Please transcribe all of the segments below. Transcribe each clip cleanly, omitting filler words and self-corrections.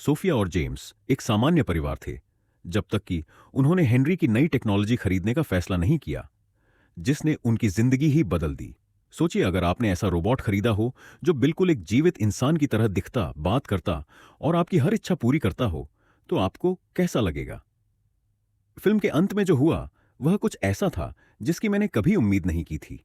Sophia और James एक सामान्य परिवार थे, जब तक कि उन्होंने हेनरी की नई टेक्नोलॉजी खरीदने का फैसला नहीं किया, जिसने उनकी जिंदगी ही बदल दी। सोचिए, अगर आपने ऐसा रोबोट खरीदा हो जो बिल्कुल एक जीवित इंसान की तरह दिखता, बात करता और आपकी हर इच्छा पूरी करता हो, तो आपको कैसा लगेगा? फिल्म के अंत में जो हुआ वह कुछ ऐसा था जिसकी मैंने कभी उम्मीद नहीं की थी।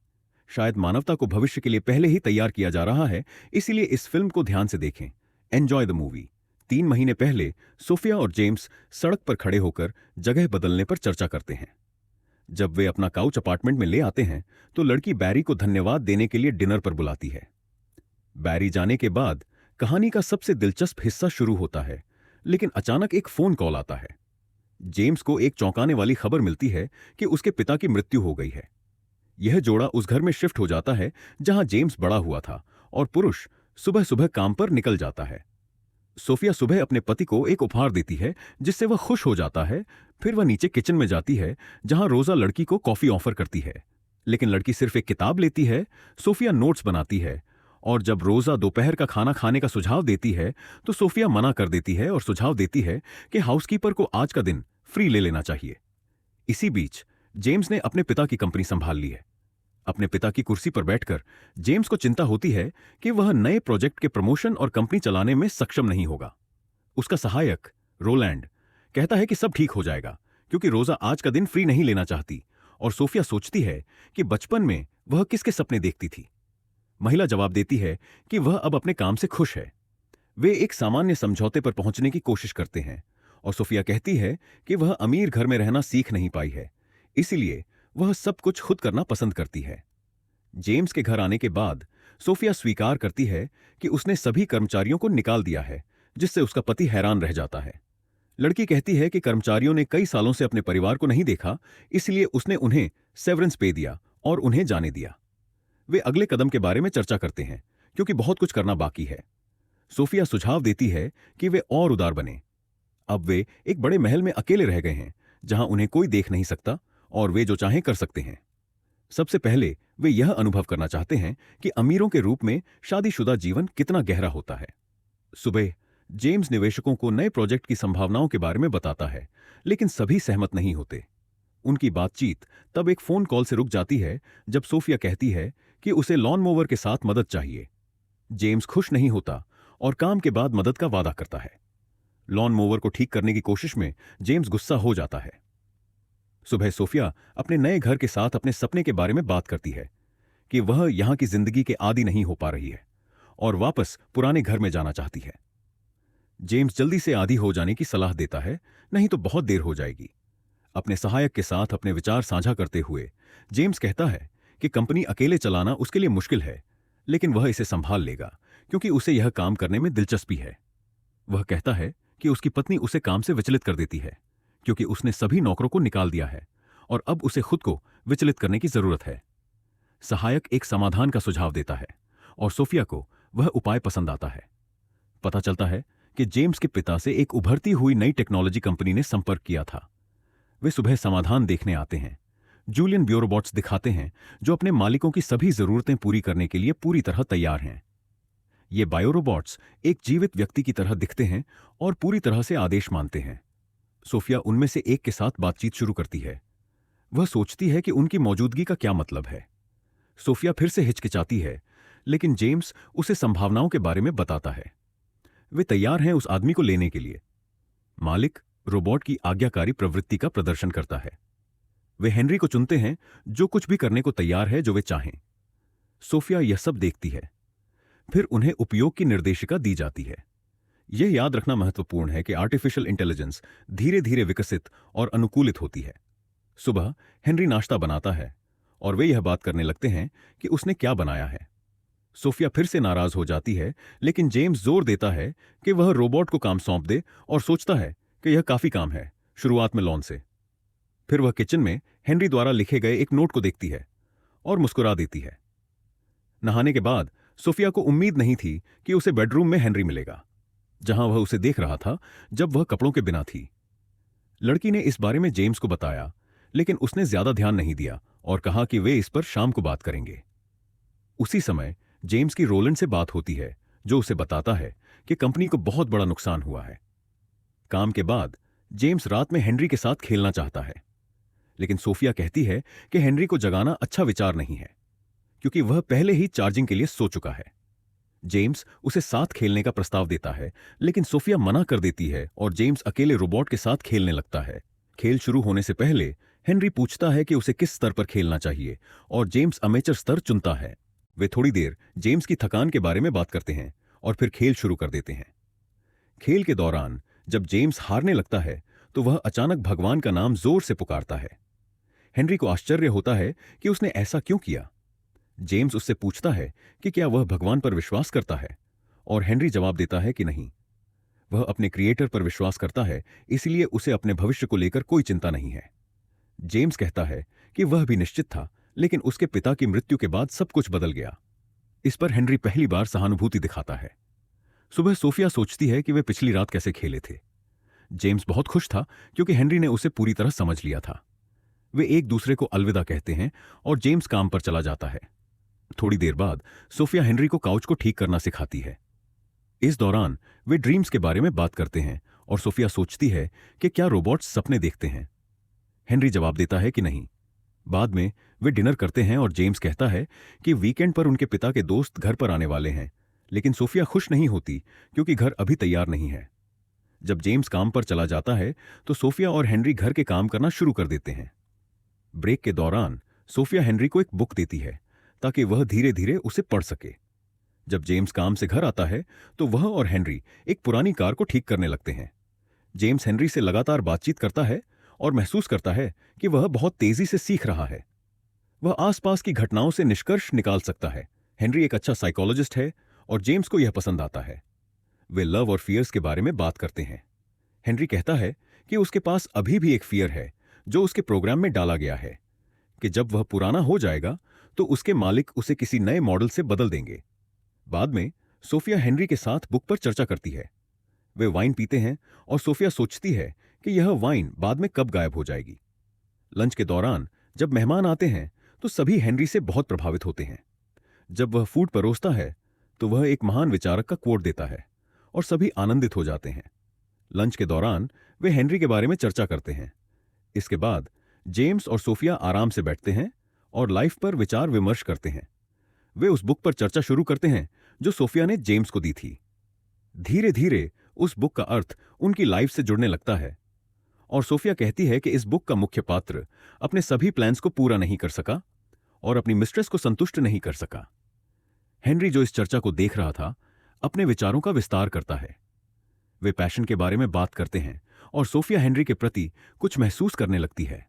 शायद मानवता को भविष्य के लिए पहले ही तैयार किया जा रहा है, इसीलिए इस फिल्म को ध्यान से देखें। Enjoy the movie. 3 महीने पहले सोफिया और जेम्स सड़क पर खड़े होकर जगह बदलने पर चर्चा करते हैं। जब वे अपना काउच अपार्टमेंट में ले आते हैं तो लड़की बैरी को धन्यवाद देने के लिए डिनर पर बुलाती है। बैरी जाने के बाद कहानी का सबसे दिलचस्प हिस्सा शुरू होता है, लेकिन अचानक एक फोन कॉल आता है। जेम्स को एक चौंकाने वाली खबर मिलती है कि उसके पिता की मृत्यु हो गई है। यह जोड़ा उस घर में शिफ्ट हो जाता है जहां जेम्स बड़ा हुआ था और पुरुष सुबह सुबह काम पर निकल जाता है। सोफिया सुबह अपने पति को एक उपहार देती है जिससे वह खुश हो जाता है। फिर वह नीचे किचन में जाती है जहां रोजा लड़की को कॉफी ऑफर करती है, लेकिन लड़की सिर्फ एक किताब लेती है। सोफिया नोट्स बनाती है और जब रोजा दोपहर का खाना खाने का सुझाव देती है तो सोफिया मना कर देती है और सुझाव देती है कि हाउसकीपर को आज का दिन फ्री ले लेना चाहिए। इसी बीच जेम्स ने अपने पिता की कंपनी संभाल ली है। अपने पिता की कुर्सी पर बैठकर जेम्स को चिंता होती है कि वह नए प्रोजेक्ट के प्रमोशन और कंपनी चलाने में सक्षम नहीं होगा। उसका सहायक रोलैंड कहता है कि सब ठीक हो जाएगा क्योंकि रोजा आज का दिन फ्री नहीं लेना चाहती, और सोफिया सोचती है कि बचपन में वह किसके सपने देखती थी। महिला जवाब देती है कि वह अब अपने काम से खुश है। वे एक सामान्य समझौते पर पहुंचने की कोशिश करते हैं और सोफिया कहती है कि वह अमीर घर में रहना सीख नहीं पाई है, इसलिए वह सब कुछ खुद करना पसंद करती है। जेम्स के घर आने के बाद सोफिया स्वीकार करती है कि उसने सभी कर्मचारियों को निकाल दिया है, जिससे उसका पति हैरान रह जाता है। लड़की कहती है कि कर्मचारियों ने कई सालों से अपने परिवार को नहीं देखा, इसलिए उसने उन्हें सेवरेंस पे दिया और उन्हें जाने दिया। वे अगले कदम के बारे में चर्चा करते हैं क्योंकि बहुत कुछ करना बाकी है। सोफिया सुझाव देती है कि वे और उदार बने। अब वे एक बड़े महल में अकेले रह गए हैं जहां उन्हें कोई देख नहीं सकता और वे जो चाहें कर सकते हैं। सबसे पहले वे यह अनुभव करना चाहते हैं कि अमीरों के रूप में शादीशुदा जीवन कितना गहरा होता है। सुबह जेम्स निवेशकों को नए प्रोजेक्ट की संभावनाओं के बारे में बताता है, लेकिन सभी सहमत नहीं होते। उनकी बातचीत तब एक फोन कॉल से रुक जाती है जब सोफिया कहती है कि उसे लॉन मोवर के साथ मदद चाहिए। जेम्स खुश नहीं होता और काम के बाद मदद का वादा करता है। लॉन मोवर को ठीक करने की कोशिश में जेम्स गुस्सा हो जाता है। सुबह सोफिया अपने नए घर के साथ अपने सपने के बारे में बात करती है कि वह यहां की जिंदगी के आदी नहीं हो पा रही है और वापस पुराने घर में जाना चाहती है। जेम्स जल्दी से आदी हो जाने की सलाह देता है, नहीं तो बहुत देर हो जाएगी। अपने सहायक के साथ अपने विचार साझा करते हुए जेम्स कहता है कि कंपनी अकेले चलाना उसके लिए मुश्किल है, लेकिन वह इसे संभाल लेगा क्योंकि उसे यह काम करने में दिलचस्पी है। वह कहता है कि उसकी पत्नी उसे काम से विचलित कर देती है क्योंकि उसने सभी नौकरों को निकाल दिया है और अब उसे खुद को विचलित करने की जरूरत है। सहायक एक समाधान का सुझाव देता है और सोफिया को वह उपाय पसंद आता है। पता चलता है कि जेम्स के पिता से एक उभरती हुई नई टेक्नोलॉजी कंपनी ने संपर्क किया था। वे सुबह समाधान देखने आते हैं। जूलियन ब्यूरोबॉट्स दिखाते हैं जो अपने मालिकों की सभी जरूरतें पूरी करने के लिए पूरी तरह तैयार हैं। ये बायोरोबॉट्स एक जीवित व्यक्ति की तरह दिखते हैं और पूरी तरह से आदेश मानते हैं। सोफिया उनमें से एक के साथ बातचीत शुरू करती है। वह सोचती है कि उनकी मौजूदगी का क्या मतलब है। सोफिया फिर से हिचकिचाती है, लेकिन जेम्स उसे संभावनाओं के बारे में बताता है। वे तैयार हैं उस आदमी को लेने के लिए। मालिक रोबोट की आज्ञाकारी प्रवृत्ति का प्रदर्शन करता है। वे हेनरी को चुनते हैं जो कुछ भी करने को तैयार है जो वे चाहें। सोफिया यह सब देखती है। फिर उन्हें उपयोग की निर्देशिका दी जाती है। यह याद रखना महत्वपूर्ण है कि आर्टिफिशियल इंटेलिजेंस धीरे धीरे विकसित और अनुकूलित होती है। सुबह हेनरी नाश्ता बनाता है और वे यह बात करने लगते हैं कि उसने क्या बनाया है। सोफिया फिर से नाराज हो जाती है, लेकिन जेम्स जोर देता है कि वह रोबोट को काम सौंप दे और सोचता है कि यह काफी काम है, शुरुआत में लॉन से। फिर वह किचन में हेनरी द्वारा लिखे गए एक नोट को देखती है और मुस्कुरा देती है। नहाने के बाद सोफिया को उम्मीद नहीं थी कि उसे बेडरूम में हेनरी मिलेगा, जहां वह उसे देख रहा था जब वह कपड़ों के बिना थी। लड़की ने इस बारे में जेम्स को बताया, लेकिन उसने ज्यादा ध्यान नहीं दिया और कहा कि वे इस पर शाम को बात करेंगे। उसी समय जेम्स की रोलैंड से बात होती है, जो उसे बताता है कि कंपनी को बहुत बड़ा नुकसान हुआ है। काम के बाद जेम्स रात में हेनरी के साथ खेलना चाहता है, लेकिन सोफिया कहती है कि हेनरी को जगाना अच्छा विचार नहीं है क्योंकि वह पहले ही चार्जिंग के लिए सो चुका है। जेम्स उसे साथ खेलने का प्रस्ताव देता है, लेकिन सोफिया मना कर देती है और जेम्स अकेले रोबोट के साथ खेलने लगता है। खेल शुरू होने से पहले हेनरी पूछता है कि उसे किस स्तर पर खेलना चाहिए और जेम्स अमेचर स्तर चुनता है। वे थोड़ी देर जेम्स की थकान के बारे में बात करते हैं और फिर खेल शुरू कर देते हैं। खेल के दौरान जब जेम्स हारने लगता है तो वह अचानक भगवान का नाम जोर से पुकारता है। हेनरी को आश्चर्य होता है कि उसने ऐसा क्यों किया। जेम्स उससे पूछता है कि क्या वह भगवान पर विश्वास करता है, और हेनरी जवाब देता है कि नहीं, वह अपने क्रिएटर पर विश्वास करता है, इसलिए उसे अपने भविष्य को लेकर कोई चिंता नहीं है। जेम्स कहता है कि वह भी निश्चित था, लेकिन उसके पिता की मृत्यु के बाद सब कुछ बदल गया। इस पर हेनरी पहली बार सहानुभूति दिखाता है। सुबह सोफिया सोचती है कि वे पिछली रात कैसे खेले थे। जेम्स बहुत खुश था क्योंकि हेनरी ने उसे पूरी तरह समझ लिया था। वे एक दूसरे को अलविदा कहते हैं और जेम्स काम पर चला जाता है। थोड़ी देर बाद सोफिया हेनरी को काउच को ठीक करना सिखाती है। इस दौरान वे ड्रीम्स के बारे में बात करते हैं और सोफिया सोचती है कि क्या रोबोट्स सपने देखते हैं। हेनरी जवाब देता है कि नहीं। बाद में वे डिनर करते हैं और जेम्स कहता है कि वीकेंड पर उनके पिता के दोस्त घर पर आने वाले हैं, लेकिन सोफिया खुश नहीं होती क्योंकि घर अभी तैयार नहीं है। जब जेम्स काम पर चला जाता है तो सोफिया और हेनरी घर के काम करना शुरू कर देते हैं। ब्रेक के दौरान सोफिया हेनरी को एक बुक देती है ताकि वह धीरे धीरे उसे पढ़ सके। जब जेम्स काम से घर आता है तो वह और हेनरी एक पुरानी कार को ठीक करने लगते हैं। जेम्स हेनरी से लगातार बातचीत करता है और महसूस करता है कि वह बहुत तेजी से सीख रहा है। वह आसपास की घटनाओं से निष्कर्ष निकाल सकता है। हेनरी एक अच्छा साइकोलॉजिस्ट है और जेम्स को यह पसंद आता है। वे लव और फियर्स के बारे में बात करते हैं। हेनरी कहता है कि उसके पास अभी भी एक फियर है जो उसके प्रोग्राम में डाला गया है कि जब वह पुराना हो जाएगा तो उसके मालिक उसे किसी नए मॉडल से बदल देंगे। बाद में सोफिया हेनरी के साथ बुक पर चर्चा करती है। वे वाइन पीते हैं और सोफिया सोचती है कि यह वाइन बाद में कब गायब हो जाएगी। लंच के दौरान जब मेहमान आते हैं तो सभी हेनरी से बहुत प्रभावित होते हैं। जब वह फूड परोसता है तो वह एक महान विचारक का कोट देता है और सभी आनंदित हो जाते हैं। लंच के दौरान वे हेनरी के बारे में चर्चा करते हैं। इसके बाद जेम्स और सोफिया आराम से बैठते हैं और लाइफ पर विचार विमर्श करते हैं। वे उस बुक पर चर्चा शुरू करते हैं जो सोफिया ने जेम्स को दी थी। धीरे धीरे उस बुक का अर्थ उनकी लाइफ से जुड़ने लगता है और सोफिया कहती है कि इस बुक का मुख्य पात्र अपने सभी प्लान्स को पूरा नहीं कर सका और अपनी मिस्ट्रेस को संतुष्ट नहीं कर सका। हेनरी, जो इस चर्चा को देख रहा था, अपने विचारों का विस्तार करता है। वे पैशन के बारे में बात करते हैं और सोफिया हेनरी के प्रति कुछ महसूस करने लगती है।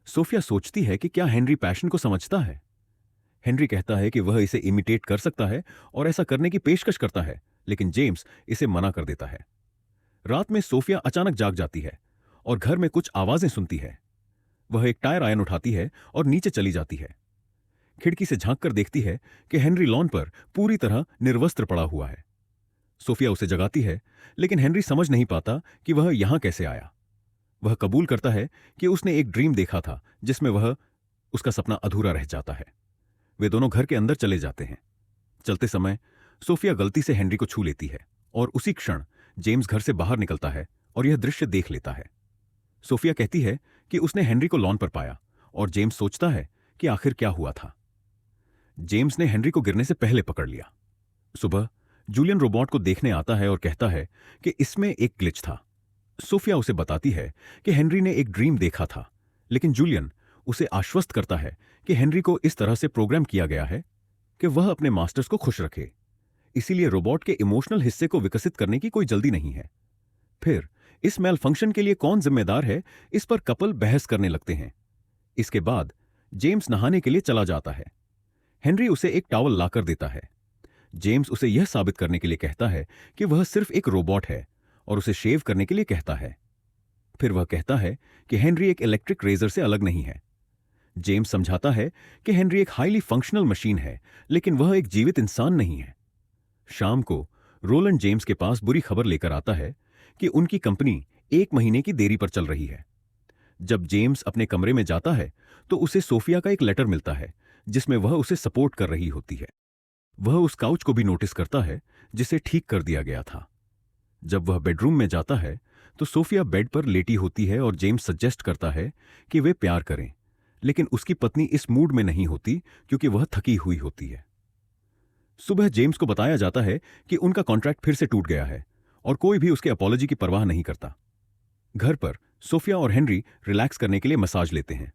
सोफिया सोचती है कि क्या हेनरी पैशन को समझता है। हेनरी कहता है कि वह इसे इमिटेट कर सकता है और ऐसा करने की पेशकश करता है, लेकिन जेम्स इसे मना कर देता है। रात में सोफिया अचानक जाग जाती है और घर में कुछ आवाजें सुनती है। वह एक टायर आयन उठाती है और नीचे चली जाती है। खिड़की से झांक कर देखती है कि हेनरी लॉन पर पूरी तरह निर्वस्त्र पड़ा हुआ है। सोफिया उसे जगाती है, लेकिन हेनरी समझ नहीं पाता कि वह यहां कैसे आया। वह कबूल करता है कि उसने एक ड्रीम देखा था जिसमें उसका सपना अधूरा रह जाता है। वे दोनों घर के अंदर चले जाते हैं। चलते समय सोफिया गलती से हेनरी को छू लेती है और उसी क्षण जेम्स घर से बाहर निकलता है और यह दृश्य देख लेता है। सोफिया कहती है कि उसने हेनरी को लॉन पर पाया और जेम्स सोचता है कि आखिर क्या हुआ था। जेम्स ने हेनरी को गिरने से पहले पकड़ लिया। सुबह जूलियन रोबोट को देखने आता है और कहता है कि इसमें एक ग्लिच था। सोफिया उसे बताती है कि हेनरी ने एक ड्रीम देखा था, लेकिन जूलियन उसे आश्वस्त करता है कि हेनरी को इस तरह से प्रोग्राम किया गया है कि वह अपने मास्टर्स को खुश रखे, इसीलिए रोबोट के इमोशनल हिस्से को विकसित करने की कोई जल्दी नहीं है। फिर इस मेल फंक्शन के लिए कौन जिम्मेदार है, इस पर कपल बहस करने लगते हैं। इसके बाद जेम्स नहाने के लिए चला जाता है। हेनरी उसे एक टॉवल लाकर देता है। जेम्स उसे यह साबित करने के लिए कहता है कि वह सिर्फ एक रोबोट है और उसे शेव करने के लिए कहता है। फिर वह कहता है कि हेनरी एक इलेक्ट्रिक रेजर से अलग नहीं है। जेम्स समझाता है कि हेनरी एक हाईली फंक्शनल मशीन है, लेकिन वह एक जीवित इंसान नहीं है। शाम को रोलैंड जेम्स के पास बुरी खबर लेकर आता है कि उनकी कंपनी 1 महीने की देरी पर चल रही है। जब जेम्स अपने कमरे में जाता है तो उसे सोफिया का एक लेटर मिलता है जिसमें वह उसे सपोर्ट कर रही होती है। वह उस काउच को भी नोटिस करता है जिसे ठीक कर दिया गया था। जब वह बेडरूम में जाता है तो सोफिया बेड पर लेटी होती है और जेम्स सजेस्ट करता है कि वे प्यार करें, लेकिन उसकी पत्नी इस मूड में नहीं होती क्योंकि वह थकी हुई होती है। सुबह जेम्स को बताया जाता है कि उनका कॉन्ट्रैक्ट फिर से टूट गया है और कोई भी उसके अपॉलॉजी की परवाह नहीं करता। घर पर सोफिया और हेनरी रिलैक्स करने के लिए मसाज लेते हैं।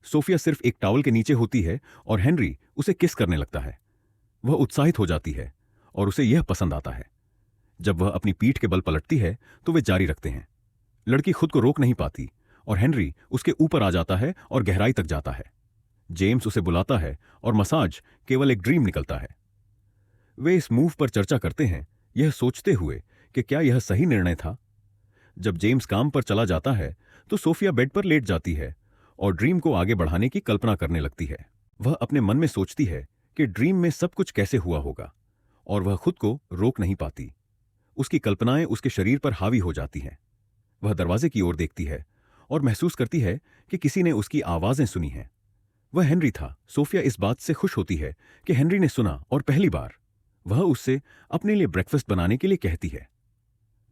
सोफिया सिर्फ एक टॉवल के नीचे होती है और हेनरी उसे किस करने लगता है। वह उत्साहित हो जाती है और उसे यह पसंद आता है। जब वह अपनी पीठ के बल पलटती है तो वे जारी रखते हैं। लड़की खुद को रोक नहीं पाती और हेनरी उसके ऊपर आ जाता है और गहराई तक जाता है। जेम्स उसे बुलाता है और मसाज केवल एक ड्रीम निकलता है। वे इस मूव पर चर्चा करते हैं, यह सोचते हुए कि क्या यह सही निर्णय था। जब जेम्स काम पर चला जाता है तो सोफिया बेड पर लेट जाती है और ड्रीम को आगे बढ़ाने की कल्पना करने लगती है। वह अपने मन में सोचती है कि ड्रीम में सब कुछ कैसे हुआ होगा और वह खुद को रोक नहीं पाती। उसकी कल्पनाएं उसके शरीर पर हावी हो जाती हैं। वह दरवाजे की ओर देखती है और महसूस करती है कि किसी ने उसकी आवाजें सुनी हैं। वह हेनरी था। सोफिया इस बात से खुश होती है कि हेनरी ने सुना और पहली बार वह उससे अपने लिए ब्रेकफास्ट बनाने के लिए कहती है।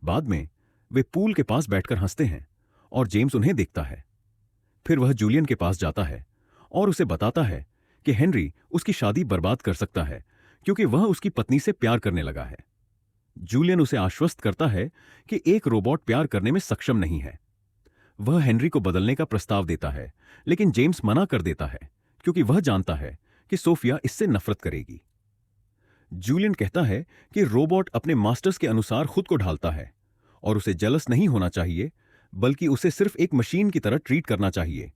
बाद में वे पूल के पास बैठकर हंसते हैं और जेम्स उन्हें देखता है। फिर वह जूलियन के पास जाता है और उसे बताता है कि हेनरी उसकी शादी बर्बाद कर सकता है क्योंकि वह उसकी पत्नी से प्यार करने लगा है। जूलियन उसे आश्वस्त करता है कि एक रोबोट प्यार करने में सक्षम नहीं है। वह हेनरी को बदलने का प्रस्ताव देता है, लेकिन जेम्स मना कर देता है क्योंकि वह जानता है कि सोफिया इससे नफरत करेगी। जूलियन कहता है कि रोबोट अपने मास्टर्स के अनुसार खुद को ढालता है और उसे जलस नहीं होना चाहिए, बल्कि उसे सिर्फ एक मशीन की तरह ट्रीट करना चाहिए।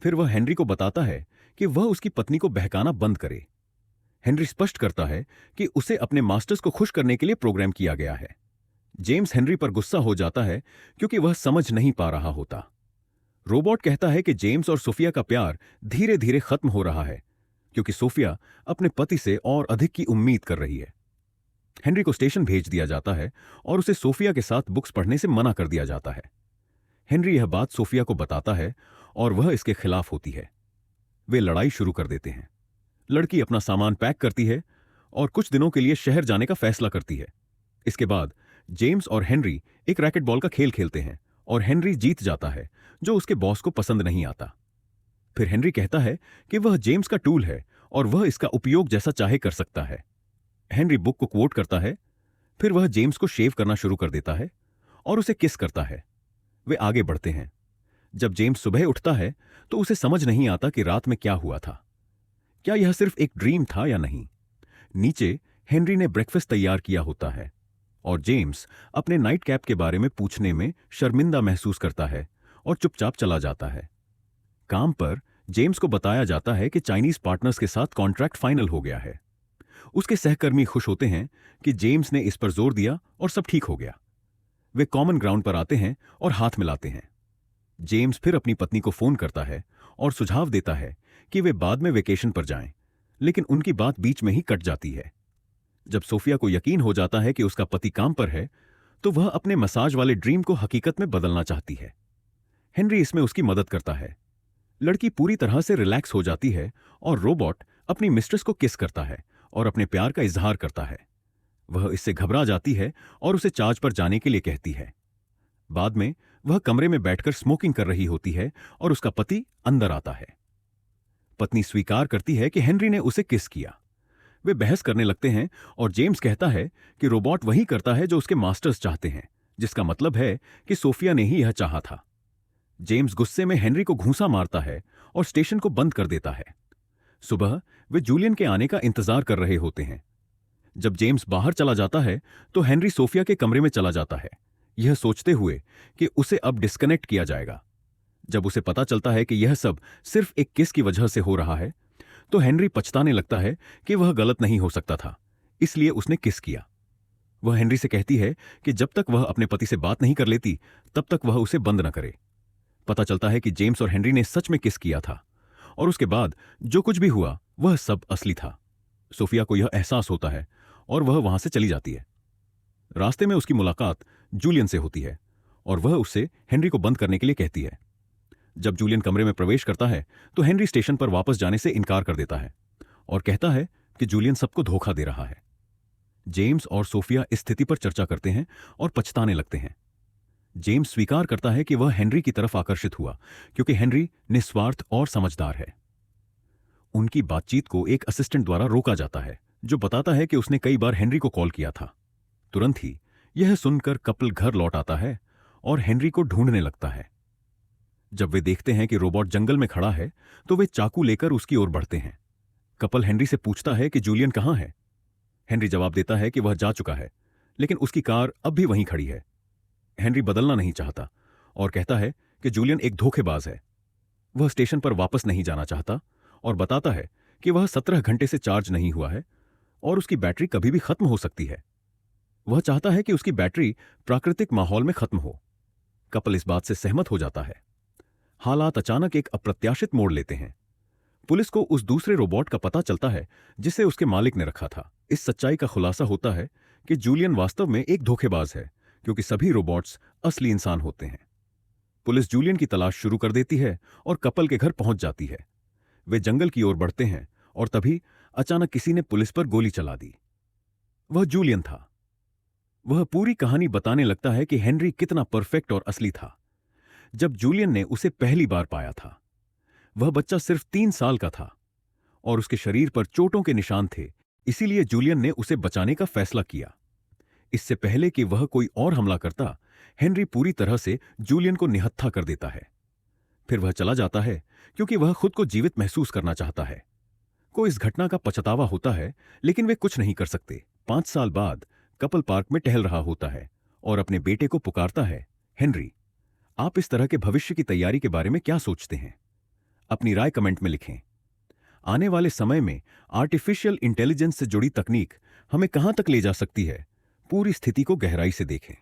फिर वह हेनरी को बताता है कि वह उसकी पत्नी को बहकाना बंद करे। हेनरी स्पष्ट करता है कि उसे अपने मास्टर्स को खुश करने के लिए प्रोग्राम किया गया है। जेम्स हेनरी पर गुस्सा हो जाता है क्योंकि वह समझ नहीं पा रहा होता। रोबोट कहता है कि जेम्स और सोफिया का प्यार धीरे धीरे खत्म हो रहा है क्योंकि सोफिया अपने पति से और अधिक की उम्मीद कर रही है। हेनरी को स्टेशन भेज दिया जाता है और उसे सोफिया के साथ बुक्स पढ़ने से मना कर दिया जाता है। हेनरी यह बात सोफिया को बताता है और वह इसके खिलाफ होती है। वे लड़ाई शुरू कर देते हैं। लड़की अपना सामान पैक करती है और कुछ दिनों के लिए शहर जाने का फैसला करती है। इसके बाद जेम्स और हेनरी एक रैकेट बॉल का खेल खेलते हैं और हेनरी जीत जाता है, जो उसके बॉस को पसंद नहीं आता। फिर हेनरी कहता है कि वह जेम्स का टूल है और वह इसका उपयोग जैसा चाहे कर सकता है। हेनरी बुक को कोट करता है। फिर वह जेम्स को शेव करना शुरू कर देता है और उसे किस करता है। वे आगे बढ़ते हैं। जब जेम्स सुबह उठता है तो उसे समझ नहीं आता कि रात में क्या हुआ था। क्या यह सिर्फ एक ड्रीम था या नहीं। नीचे हेनरी ने ब्रेकफास्ट तैयार किया होता है और जेम्स अपने नाइट कैप के बारे में पूछने में शर्मिंदा महसूस करता है और चुपचाप चला जाता है। काम पर जेम्स को बताया जाता है कि चाइनीज पार्टनर्स के साथ कॉन्ट्रैक्ट फाइनल हो गया है। उसके सहकर्मी खुश होते हैं कि जेम्स ने इस पर जोर दिया और सब ठीक हो गया। वे कॉमन ग्राउंड पर आते हैं और हाथ मिलाते हैं। जेम्स फिर अपनी पत्नी को फोन करता है और सुझाव देता है कि वे बाद में वेकेशन पर जाएं, लेकिन उनकी बात बीच में ही कट जाती है। जब सोफिया को यकीन हो जाता है कि उसका पति काम पर है, तो वह अपने मसाज वाले ड्रीम को हकीकत में बदलना चाहती है। हेनरी इसमें उसकी मदद करता है। लड़की पूरी तरह से रिलैक्स हो जाती है और रोबोट अपनी मिस्ट्रेस को किस करता है और अपने प्यार का इजहार करता है। वह इससे घबरा जाती है और उसे चार्ज पर जाने के लिए कहती है। बाद में वह कमरे में बैठकर स्मोकिंग कर रही होती है और उसका पति अंदर आता है। पत्नी स्वीकार करती है कि हेनरी ने उसे किस किया। वे बहस करने लगते हैं और जेम्स कहता है कि रोबोट वही करता है जो उसके मास्टर्स चाहते हैं, जिसका मतलब है कि सोफिया ने ही यह चाहा था। जेम्स गुस्से में हेनरी को घूंसा मारता है और स्टेशन को बंद कर देता है। सुबह वे जूलियन के आने का इंतजार कर रहे होते हैं। जब जेम्स बाहर चला जाता है तो हेनरी सोफिया के कमरे में चला जाता है, यह सोचते हुए कि उसे अब डिस्कनेक्ट किया जाएगा। जब उसे पता चलता है कि यह सब सिर्फ एक किस की वजह से हो रहा है, तो हेनरी पछताने लगता है कि वह गलत नहीं हो सकता था, इसलिए उसने किस किया। वह हेनरी से कहती है कि जब तक वह अपने पति से बात नहीं कर लेती, तब तक वह उसे बंद न करे। पता चलता है कि जेम्स और हेनरी ने सच में किस किया था और उसके बाद जो कुछ भी हुआ वह सब असली था। सोफिया को यह एहसास होता है और वह वहां से चली जाती है। रास्ते में उसकी मुलाकात जूलियन से होती है और वह उससे हेनरी को बंद करने के लिए कहती है। जब जूलियन कमरे में प्रवेश करता है तो हेनरी स्टेशन पर वापस जाने से इनकार कर देता है और कहता है कि जूलियन सबको धोखा दे रहा है। जेम्स और सोफिया इस स्थिति पर चर्चा करते हैं और पछताने लगते हैं। जेम्स स्वीकार करता है कि वह हेनरी की तरफ आकर्षित हुआ क्योंकि हेनरी निस्वार्थ और समझदार है। उनकी बातचीत को एक असिस्टेंट द्वारा रोका जाता है जो बताता है कि उसने कई बार हेनरी को कॉल किया था। तुरंत ही यह सुनकर कपल घर लौट आता है और हेनरी को ढूंढने लगता है। जब वे देखते हैं कि रोबोट जंगल में खड़ा है तो वे चाकू लेकर उसकी ओर बढ़ते हैं। कपल हेनरी से पूछता है कि जूलियन कहाँ है। हेनरी जवाब देता है कि वह जा चुका है, लेकिन उसकी कार अब भी वहीं खड़ी है। हेनरी बदलना नहीं चाहता और कहता है कि जूलियन एक धोखेबाज है। वह स्टेशन पर वापस नहीं जाना चाहता और बताता है कि वह 17 घंटे से चार्ज नहीं हुआ है और उसकी बैटरी कभी भी खत्म हो सकती है। वह चाहता है कि उसकी बैटरी प्राकृतिक माहौल में खत्म हो। कपल इस बात से सहमत हो जाता है। हालात अचानक एक अप्रत्याशित मोड़ लेते हैं। पुलिस को उस दूसरे रोबोट का पता चलता है जिसे उसके मालिक ने रखा था। इस सच्चाई का खुलासा होता है कि जूलियन वास्तव में एक धोखेबाज है क्योंकि सभी रोबोट्स असली इंसान होते हैं। पुलिस जूलियन की तलाश शुरू कर देती है और कपल के घर पहुंच जाती है। वे जंगल की ओर बढ़ते हैं और तभी अचानक किसी ने पुलिस पर गोली चला दी। वह जूलियन था। वह पूरी कहानी बताने लगता है कि हेनरी कितना परफेक्ट और असली था। जब जूलियन ने उसे पहली बार पाया था, वह बच्चा सिर्फ 3 साल का था और उसके शरीर पर चोटों के निशान थे। इसीलिए जूलियन ने उसे बचाने का फैसला किया। इससे पहले कि वह कोई और हमला करता, हेनरी पूरी तरह से जूलियन को निहत्था कर देता है। फिर वह चला जाता है क्योंकि वह खुद को जीवित महसूस करना चाहता है। को इस घटना का पछतावा होता है, लेकिन वे कुछ नहीं कर सकते। 5 साल बाद कपल पार्क में टहल रहा होता है और अपने बेटे को पुकारता है, हेनरी, आप इस तरह के भविष्य की तैयारी के बारे में क्या सोचते हैं? अपनी राय कमेंट में लिखें। आने वाले समय में आर्टिफिशियल इंटेलिजेंस से जुड़ी तकनीक हमें कहां तक ले जा सकती है? पूरी स्थिति को गहराई से देखें।